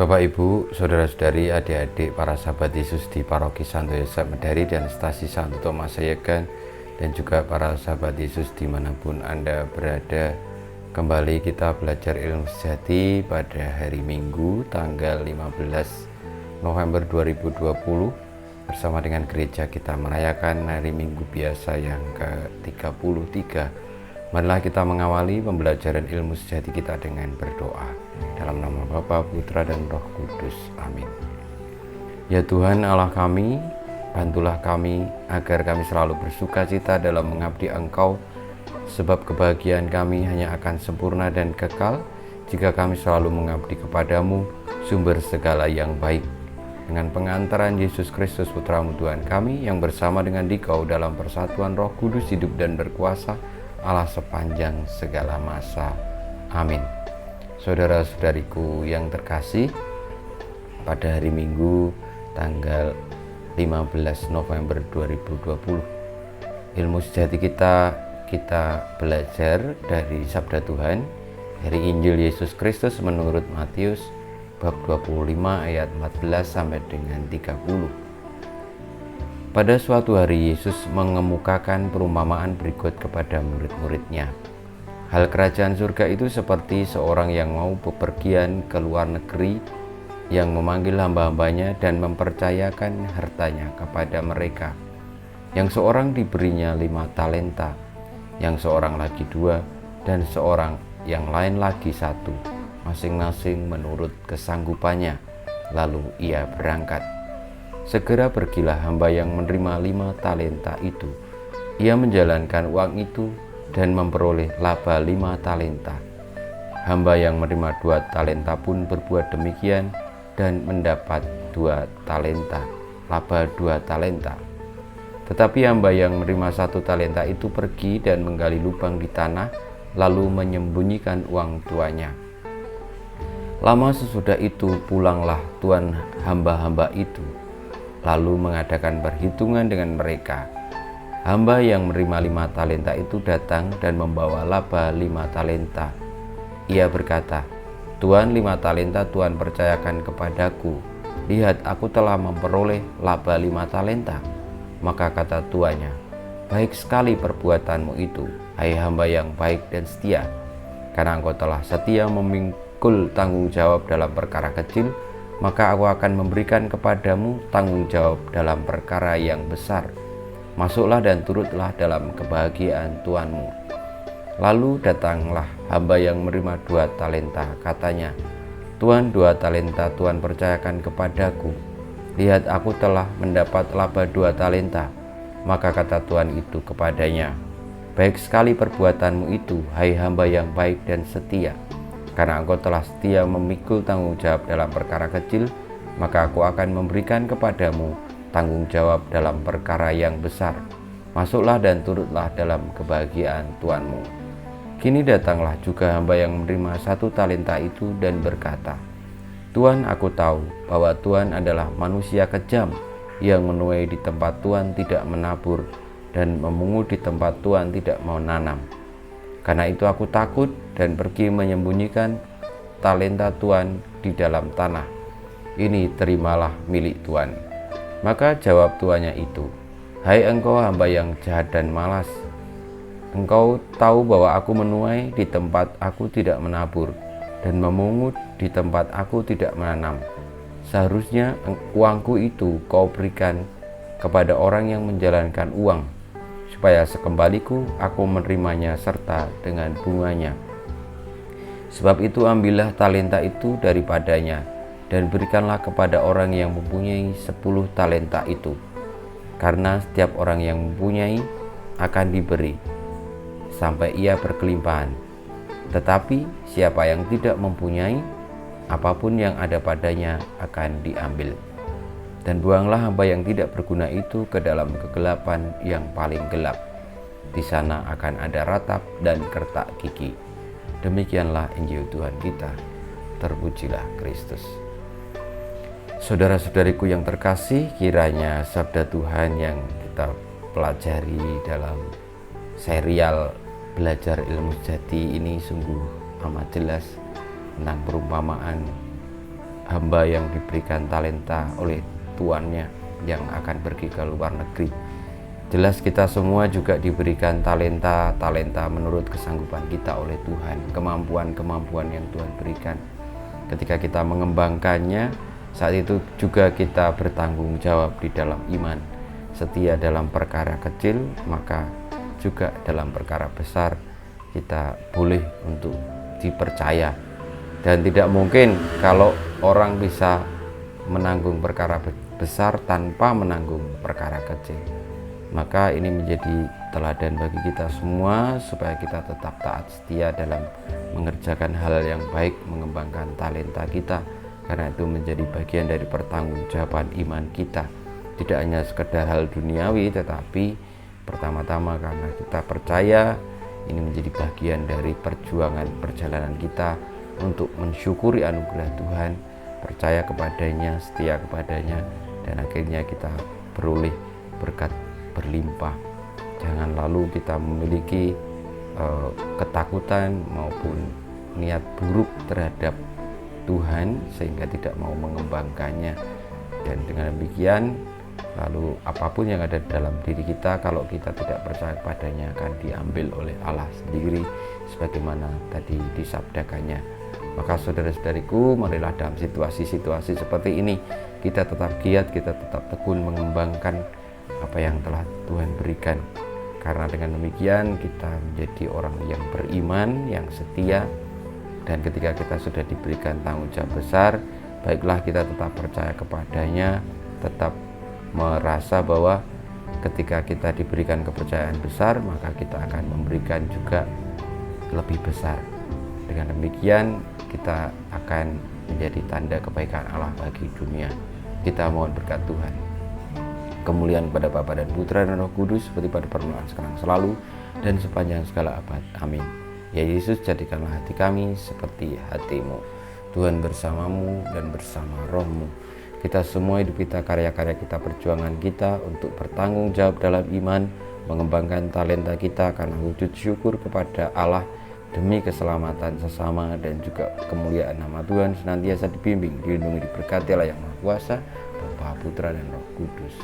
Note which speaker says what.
Speaker 1: Bapak, Ibu, saudara-saudari, adik-adik, para sahabat Yesus di Paroki Santo Yosef Medari dan Stasi Santo Thomas Sayegan, dan juga para sahabat Yesus dimanapun Anda berada. Kembali kita belajar ilmu sejati pada hari Minggu tanggal 15 November 2020 bersama dengan gereja kita merayakan hari Minggu biasa yang ke-33. Marilah kita mengawali pembelajaran ilmu sejati kita dengan berdoa. Dalam nama Bapa, Putra, dan Roh Kudus. Amin. Ya Tuhan Allah kami, bantulah kami agar kami selalu bersuka cita dalam mengabdi Engkau, sebab kebahagiaan kami hanya akan sempurna dan kekal jika kami selalu mengabdi kepadamu, sumber segala yang baik. Dengan pengantaran Yesus Kristus Putramu Tuhan kami, yang bersama dengan Dikau dalam persatuan Roh Kudus hidup dan berkuasa Allah sepanjang segala masa. Amin. Saudara-saudariku yang terkasih, pada hari Minggu tanggal 15 November 2020, ilmu sejati kita belajar dari Sabda Tuhan dari Injil Yesus Kristus menurut Matius bab 25 ayat 14 sampai dengan 30. Pada suatu hari Yesus mengemukakan perumpamaan berikut kepada murid-muridnya. Hal kerajaan surga itu seperti seorang yang mau bepergian ke luar negeri, yang memanggil hamba-hambanya dan mempercayakan hartanya kepada mereka. Yang seorang diberinya 5 talenta, yang seorang lagi 2, dan seorang yang lain lagi 1, masing-masing menurut kesanggupannya. Lalu ia berangkat. Segera pergilah hamba yang menerima 5 talenta itu. Ia menjalankan uang itu dan memperoleh laba 5 talenta. Hamba yang menerima 2 talenta pun berbuat demikian dan mendapat 2 talenta, laba 2 talenta. Tetapi hamba yang menerima 1 talenta itu pergi dan menggali lubang di tanah, lalu menyembunyikan uang tuannya. Lama sesudah itu pulanglah tuan hamba-hamba itu, lalu mengadakan perhitungan dengan mereka. Hamba yang menerima 5 talenta itu datang dan membawa laba 5 talenta. Ia berkata, "Tuan, 5 talenta Tuan percayakan kepadaku. Lihat, aku telah memperoleh laba 5 talenta." Maka kata tuannya, "Baik sekali perbuatanmu itu, hai hamba yang baik dan setia. Karena engkau telah setia memikul tanggung jawab dalam perkara kecil, maka aku akan memberikan kepadamu tanggung jawab dalam perkara yang besar. Masuklah dan turutlah dalam kebahagiaan Tuanmu." Lalu datanglah hamba yang menerima 2 talenta. Katanya, "Tuan, 2 talenta Tuan percayakan kepadaku. Lihat, aku telah mendapat laba 2 talenta." Maka kata Tuan itu kepadanya, "Baik sekali perbuatanmu itu, hai hamba yang baik dan setia. Karena engkau telah setia memikul tanggung jawab dalam perkara kecil, maka aku akan memberikan kepadamu tanggung jawab dalam perkara yang besar. Masuklah dan turutlah dalam kebahagiaan Tuanmu." Kini datanglah juga hamba yang menerima 1 talenta itu dan berkata, "Tuan, aku tahu bahwa Tuan adalah manusia kejam, yang menuai di tempat Tuan tidak menabur dan memungut di tempat Tuan tidak menanam. Karena itu aku takut dan pergi menyembunyikan talenta Tuan di dalam tanah. Ini terimalah milik Tuan." Maka jawab tuannya itu, "Hai engkau hamba yang jahat dan malas. Engkau tahu bahwa aku menuai di tempat aku tidak menabur dan memungut di tempat aku tidak menanam. Seharusnya uangku itu kau berikan kepada orang yang menjalankan uang, supaya sekembaliku aku menerimanya serta dengan bunganya. Sebab itu ambillah talenta itu daripadanya dan berikanlah kepada orang yang mempunyai 10 talenta itu. Karena setiap orang yang mempunyai akan diberi sampai ia berkelimpahan. Tetapi siapa yang tidak mempunyai, apapun yang ada padanya akan diambil. Dan buanglah hamba yang tidak berguna itu ke dalam kegelapan yang paling gelap. Di sana akan ada ratap dan kertak gigi." Demikianlah Injil Tuhan kita. Terpujilah Kristus. Saudara-saudariku yang terkasih, kiranya sabda Tuhan yang kita pelajari dalam serial belajar ilmu sejati ini sungguh amat jelas tentang perumpamaan hamba yang diberikan talenta oleh tuannya yang akan pergi ke luar negeri. Jelas kita semua juga diberikan talenta menurut kesanggupan kita oleh Tuhan, kemampuan yang Tuhan berikan. Ketika kita mengembangkannya, saat itu juga kita bertanggung jawab di dalam iman. Setia dalam perkara kecil, maka juga dalam perkara besar kita boleh untuk dipercaya. Dan tidak mungkin kalau orang bisa menanggung perkara besar tanpa menanggung perkara kecil. Maka ini menjadi teladan bagi kita semua supaya kita tetap taat setia dalam mengerjakan hal yang baik, mengembangkan talenta kita, karena itu menjadi bagian dari pertanggungjawaban iman kita. Tidak hanya sekedar hal duniawi, tetapi pertama-tama karena kita percaya ini menjadi bagian dari perjalanan kita untuk mensyukuri anugerah Tuhan, percaya kepadanya, setia kepadanya, dan akhirnya kita beroleh berkat berlimpah. Jangan lalu kita memiliki ketakutan maupun niat buruk terhadap Tuhan sehingga tidak mau mengembangkannya. Dan dengan demikian, lalu apapun yang ada dalam diri kita, kalau kita tidak percaya kepadanya, akan diambil oleh Allah sendiri sebagaimana tadi disabdakannya. Maka saudara-saudariku, marilah dalam situasi-situasi seperti ini kita tetap giat, kita tetap tekun mengembangkan apa yang telah Tuhan berikan. Karena dengan demikian kita menjadi orang yang beriman, yang setia. Dan ketika kita sudah diberikan tanggung jawab besar, baiklah kita tetap percaya kepadanya, tetap merasa bahwa ketika kita diberikan kepercayaan besar, maka kita akan memberikan juga lebih besar. Dengan demikian kita akan menjadi tanda kebaikan Allah bagi dunia. Kita mohon berkat Tuhan. Kemuliaan kepada Bapa dan Putra dan Roh Kudus, seperti pada permulaan, sekarang, selalu, dan sepanjang segala abad. Amin. Ya Yesus, jadikanlah hati kami seperti hati-Mu. Tuhan bersamamu dan bersama rohmu. Kita semua hidup kita, karya-karya kita, perjuangan kita untuk bertanggung jawab dalam iman, mengembangkan talenta kita karena wujud syukur kepada Allah demi keselamatan sesama dan juga kemuliaan nama Tuhan senantiasa dibimbing, dilindungi, diberkati oleh Yang Maha Kuasa, Bapa, Putra, dan Roh Kudus.